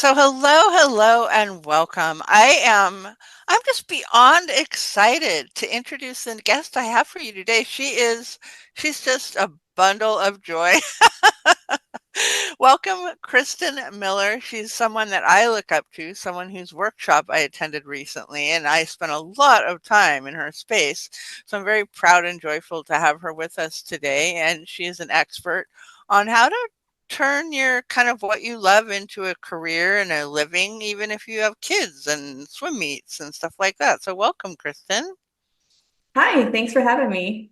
So hello, and welcome. I'm just beyond excited to introduce the guest I have for you today. She's just a bundle of joy. Welcome, Kristen Miller. She's someone that I look up to, someone whose workshop I attended recently, and I spent a lot of time in her space. So I'm very proud and joyful to have her with us today. And she is an expert on how to turn your kind of what you love into a career and a living, even if you have kids and swim meets and stuff like that. So welcome, Kristen. Hi, thanks for having me.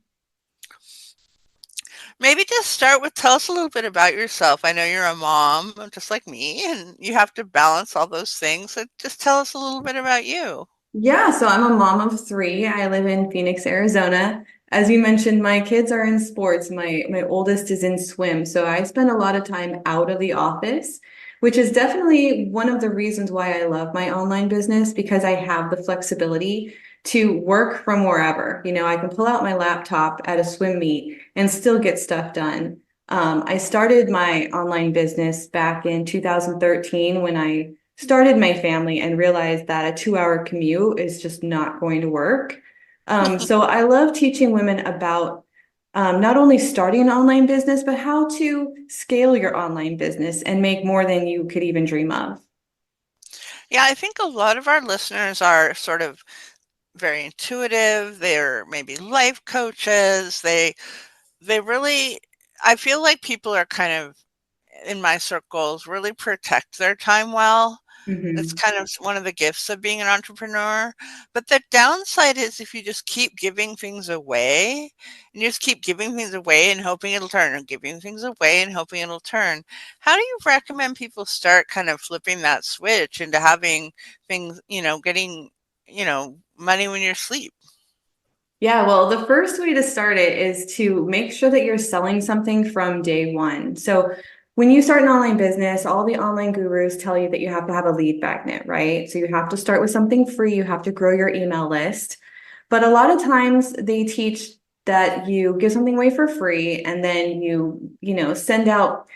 Maybe just start with tell us a little bit about yourself. I know you're a mom, just like me, and you have to balance all those things. So just tell us a little bit about you. Yeah, so I'm a mom of three. I live in Phoenix, Arizona. As you mentioned, my kids are in sports. My oldest is in swim, so I spend a lot of time out of the office, which is definitely one of the reasons why I love my online business because I have the flexibility to work from wherever. I can pull out my laptop at a swim meet and still get stuff done. I started my online business back in 2013 when I started my family and realized that a 2 hour commute is just not going to work. So I love teaching women about not only starting an online business, but how to scale your online business and make more than you could even dream of. Yeah, I think a lot of our listeners are sort of very intuitive. They're maybe life coaches. They really I feel like people are kind of in my circles really protect their time well. It's Mhm. kind of one of the gifts of being an entrepreneur. But the downside is if you just keep giving things away and you just keep giving things away and hoping it'll turn and giving things away and hoping it'll turn. How do you recommend people start kind of flipping that switch into having things, getting, money when you're asleep? Yeah, well, the first way to start it is to make sure that you're selling something from day one. So when you start an online business, all the online gurus tell you that you have to have a lead magnet, right? So you have to start with something free, you have to grow your email list. But a lot of times they teach that you give something away for free and then send out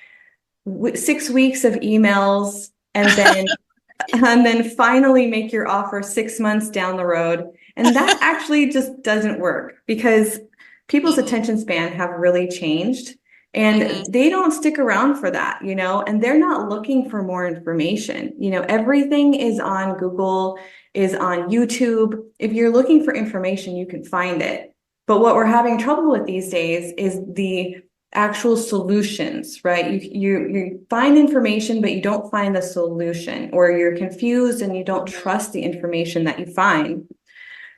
6 weeks of emails and then finally make your offer 6 months down the road. And that actually just doesn't work because people's Mhm. attention span have really changed Mhm. and they don't stick around for that, and they're not looking for more information. Everything is on Google, is on YouTube. If you're looking for information, you can find it. But what we're having trouble with these days is the actual solutions, right? You find information, but you don't find the solution, or you're confused and you don't Mhm. trust the information that you find.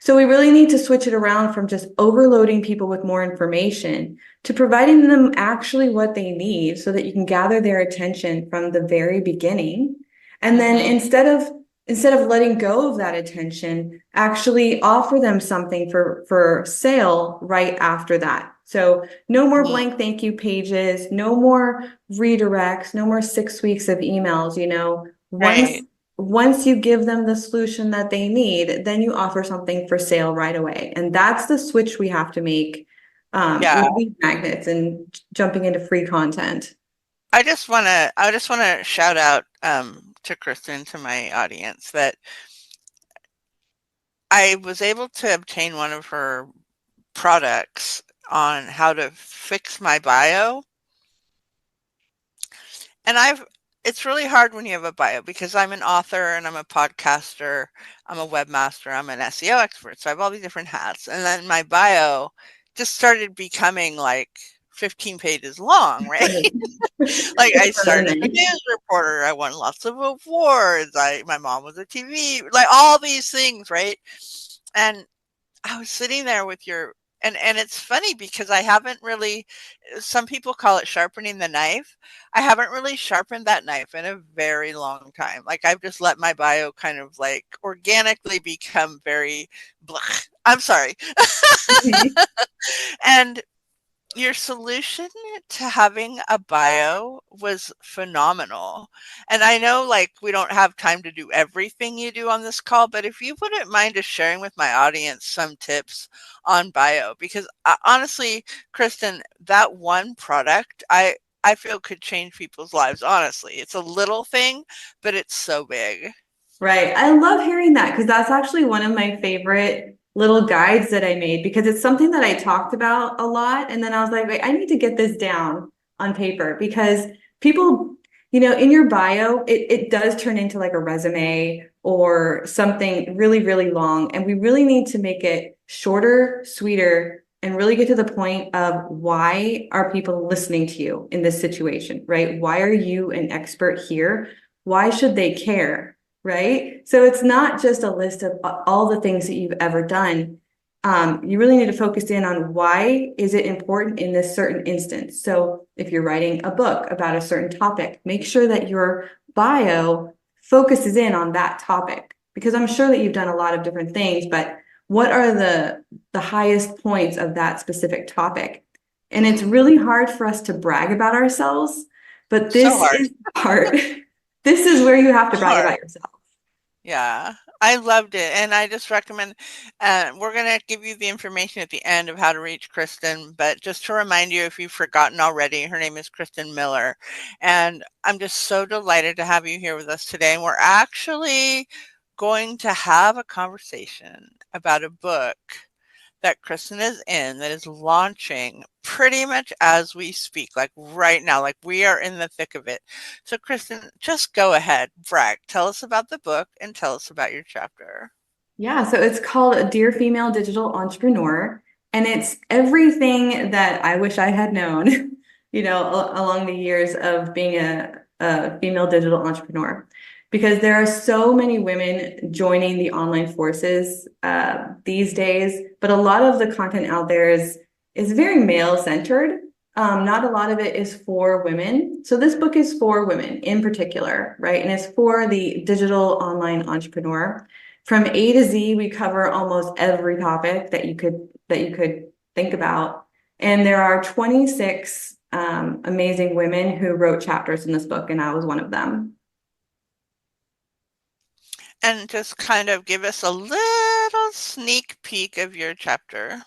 So we really need to switch it around from just overloading people with more information to providing them actually what they need so that you can gather their attention from the very beginning. And then Mhm. instead of letting go of that attention, actually offer them something for sale right after that. So no more Mhm. blank thank you pages, no more redirects, no more 6 weeks of emails. Once Right. once you give them the solution that they need, then you offer something for sale right away. And that's the switch we have to make Yeah. with lead magnets and jumping into free content. I just wanna shout out, to Kristen, to my audience, that I was able to obtain one of her products on how to fix my bio, and it's really hard when you have a bio because I'm an author and I'm a podcaster, I'm a webmaster, I'm an SEO expert, so I have all these different hats, and then my bio just started becoming, like, 15 pages long, right? Right. Like, I It's really started as a nice. news reporter, I won lots of awards, my mom was a TV, like, all these things, right? And I was sitting there with your and it's funny because I haven't really some people call it sharpening the knife. I haven't really sharpened that knife in a very long time. Like, I've just let my bio kind of, like, organically become very blah. I'm sorry. Mhm. And your solution to having a bio was phenomenal. And I know, like, we don't have time to do everything you do on this call, but if you wouldn't mind just sharing with my audience some tips on bio, because honestly, Kristen, that one product, I feel could change people's lives, honestly. It's a little thing, but it's so big. Right. I love hearing that because that's actually one of my favorite little guides that I made because it's something that I talked about a lot. And then I was like, wait, I need to get this down on paper because people, in your bio, it does turn into like a resume or something really, really long. And we really need to make it shorter, sweeter, and really get to the point of why are people listening to you in this situation, right? Why are you an expert here? Why should they care? Right? So it's not just a list of all the things that you've ever done. You really need to focus in on why is it important in this certain instance. So if you're writing a book about a certain topic, make sure that your bio focuses in on that topic because I'm sure that you've done a lot of different things, but what are the highest points of that specific topic? And it's Mhm. really hard for us to brag about ourselves, but So this hard. is the part. This is where you have to brag Hard. about yourself. Yeah, I loved it, and I just recommend. We're gonna give you the information at the end of how to reach Kristen, but just to remind you, if you've forgotten already, her name is Kristen Miller, and I'm just so delighted to have you here with us today. And we're actually going to have a conversation about a book that Kristen is in that is launching pretty much as we speak, like right now, like we are in the thick of it. So, Kristen, just go ahead, brag. Tell us about the book and tell us about your chapter. Yeah, so it's called Dear Female Digital Entrepreneur, and it's everything that I wish I had known, along the years of being a female digital entrepreneur. Because there are so many women joining the online forces these days, but a lot of the content out there is very male centered. Not a lot of it is for women. So this book is for women in particular, right? And it's for the digital online entrepreneur. From A to Z, we cover almost every topic that you could think about. And there are 26 amazing women who wrote chapters in this book, and I was one of them. And just kind of give us a little sneak peek of your chapter.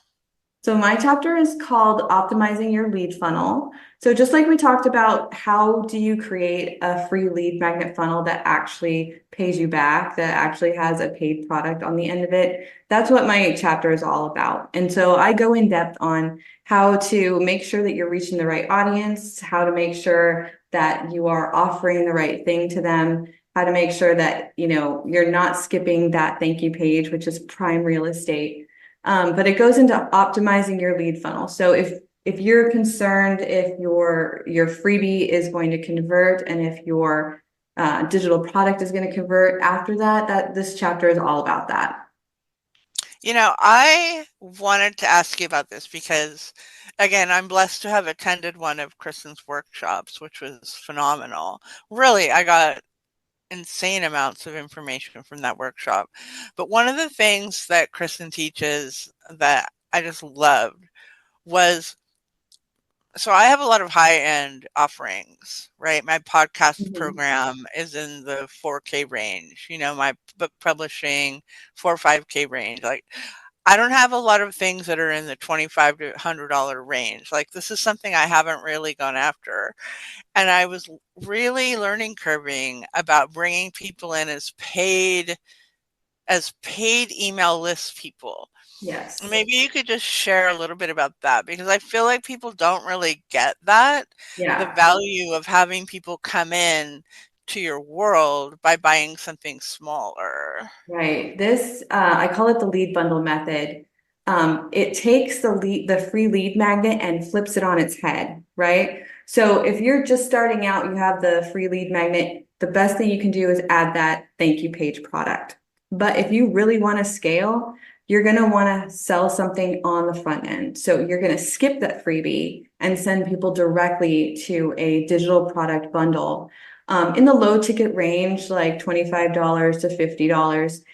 So my chapter is called Optimizing Your Lead Funnel. So just like we talked about, how do you create a free lead magnet funnel that actually pays you back, that actually has a paid product on the end of it? That's what my chapter is all about. And so I go in depth on how to make sure that you're reaching the right audience, how to make sure that you are offering the right thing to them, how to make sure that, you're not skipping that thank you page, which is prime real estate. But it goes into optimizing your lead funnel. So if you're concerned if your freebie is going to convert and if your digital product is going to convert after that this chapter is all about that. I wanted to ask you about this because, again, I'm blessed to have attended one of Kristen's workshops, which was phenomenal. Really, I got insane amounts of information from that workshop. But one of the things that Kristen teaches that I just loved was, so I have a lot of high-end offerings, right? My podcast Mhm. program is in the 4K range, my book publishing 4 or 5K range. Like, I don't have a lot of things that are in the 25 to $100 range. Like, this is something I haven't really gone after. And I was really learning curving about bringing people in as paid email list people. Yes. Maybe you could just share a little bit about that because I feel like people don't really get that, the Yeah. value of having people come in to your world by buying something smaller. Right. This, I call it the lead bundle method. It takes the free lead magnet and flips it on its head, right? So if you're just starting out, you have the free lead magnet, the best thing you can do is add that thank you page product. But if you really want to scale, you're going to want to sell something on the front end. So you're going to skip that freebie and send people directly to a digital product bundle in the low ticket range, like $25 to $50.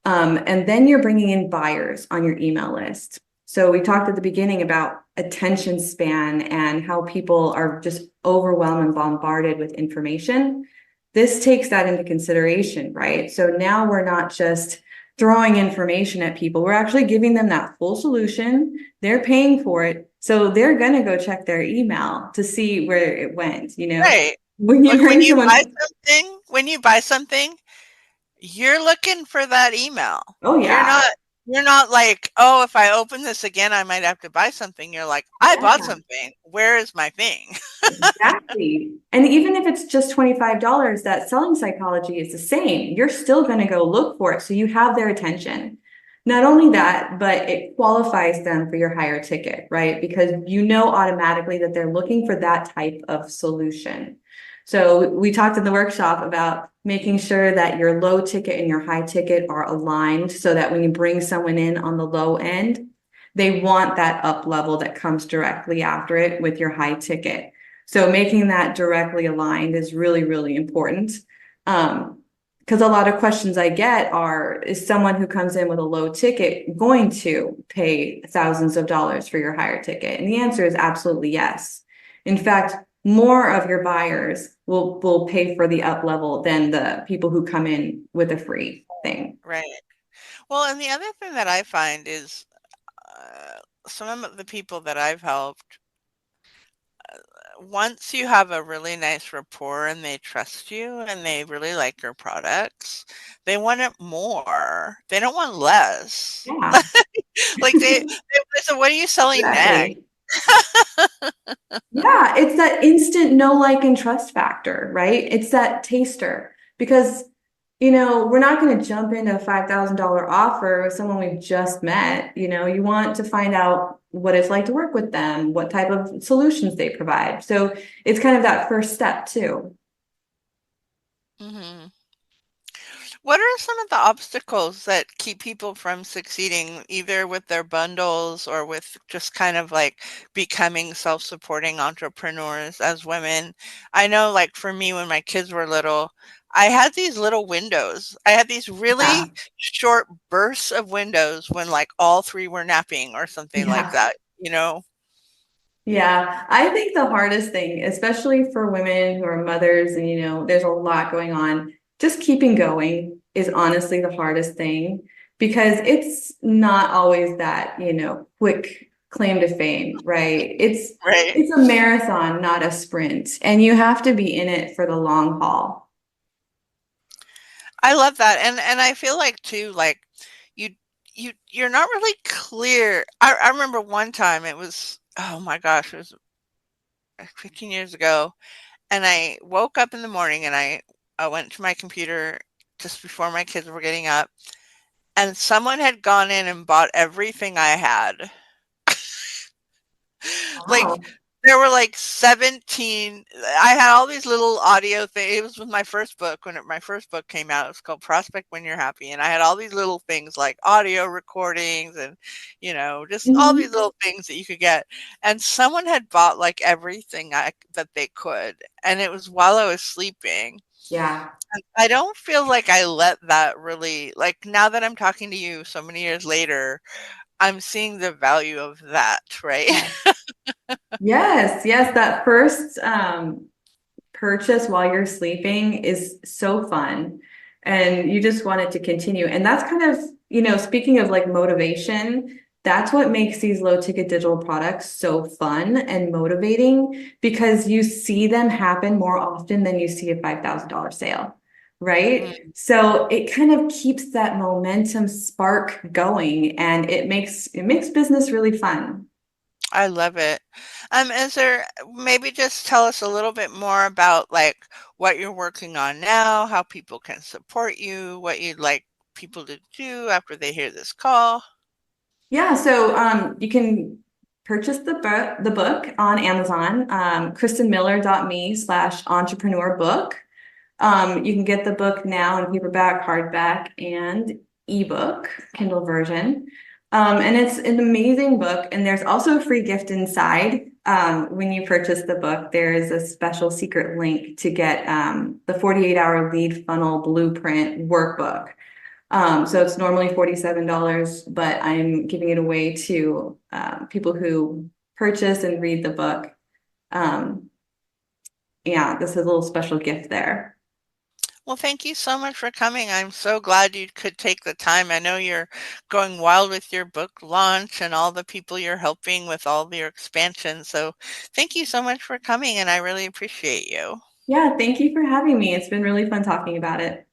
And then you're bringing in buyers on your email list. So we talked at the beginning about attention span and how people are just overwhelmed and bombarded with information. This takes that into consideration, right? So now we're not just throwing information at people. We're actually giving them that full solution. They're paying for it. So they're going to go check their email to see where it went, you know. Right. When you Like bring someone, when you buy something, you're looking for that email. oh You're yeah, not you're not like, "Oh, if I open this again, I might have to buy something." You're like, "I bought yeah. something. Where is my thing?" Exactly. And even if it's just $25, that selling psychology is the same. You're still going to go look for it. So you have their attention. Not only that, but it qualifies them for your higher ticket, right? Because you know automatically that they're looking for that type of solution. So we talked in the workshop about making sure that your low ticket and your high ticket are aligned so that when you bring someone in on the low end, they want that up level that comes directly after it with your high ticket. So making that directly aligned is really, really important. Because a lot of questions I get are, is someone who comes in with a low ticket going to pay thousands of dollars for your higher ticket? And the answer is absolutely yes. In fact, more of your buyers will pay for the up level than the people who come in with a free thing. Right. Well, and the other thing that I find is, some of the people that I've helped, once you have a really nice rapport and they trust you and they really like your products, they want it more. They don't want less. Yeah, Like they say, "What are you selling next?" exactly. Yeah, it's that instant know, like, and trust factor, right? It's that taster because, we're not going to jump into a $5,000 offer with someone we've just met. You want to find out what it's like to work with them, what type of solutions they provide. So it's kind of that first step too. Mhm. What are some of the obstacles that keep people from succeeding, either with their bundles or with just kind of like becoming self-supporting entrepreneurs as women? I know, like for me, when my kids were little, I had these little windows. I had these Yeah. really short bursts of windows when like all three were napping or something like Yeah. that, you know? Yeah, I think the hardest thing, especially for women who are mothers and there's a lot going on, just keeping going is honestly the hardest thing because it's not always that, quick claim to fame, right? It's Right. it's a marathon, not a sprint, and you have to be in it for the long haul. I love that, and I feel like too, like you you're not really clear. I remember one time it was, oh my gosh, it was 15 years ago, and I woke up in the morning and I went to my computer just before my kids were getting up, and someone had gone in and bought everything I had. Like, Wow. there were, like, 17. I had all these little audio things. It was with my first book, my first book came out. It was called Prospect When You're Happy, and I had all these little things like audio recordings and, just all these Mhm. little things that you could get, and someone had bought, like, everything that they could, and it was while I was sleeping. Yeah. And I don't feel like I let that really like, now that I'm talking to you so many years later, I'm seeing the value of that, right? Yes, yes, that first purchase while you're sleeping is so fun and you just want it to continue. And that's kind of, speaking of like motivation, that's what makes these low ticket digital products so fun and motivating because you see them happen more often than you see a $5,000 sale, right? Mm. So it kind of keeps that momentum spark going and it makes business really fun. I love it. Is there maybe just tell us a little bit more about like what you're working on now, how people can support you, what you'd like people to do after they hear this call? Yeah, so you can purchase the book on Amazon, kristenmiller.me/entrepreneur book. You can get the book now in paperback, hardback, and ebook, Kindle version. And it's an amazing book, and there's also a free gift inside. When you purchase the book, there is a special secret link to get the 48-hour lead funnel blueprint workbook. So it's normally $47, but I'm giving it away to people who purchase and read the book. Um, yeah, this is a little special gift there. Well, thank you so much for coming. I'm so glad you could take the time. I know you're going wild with your book launch and all the people you're helping with all of your expansion. So thank you so much for coming, and I really appreciate you. Yeah, thank you for having me. It's been really fun talking about it.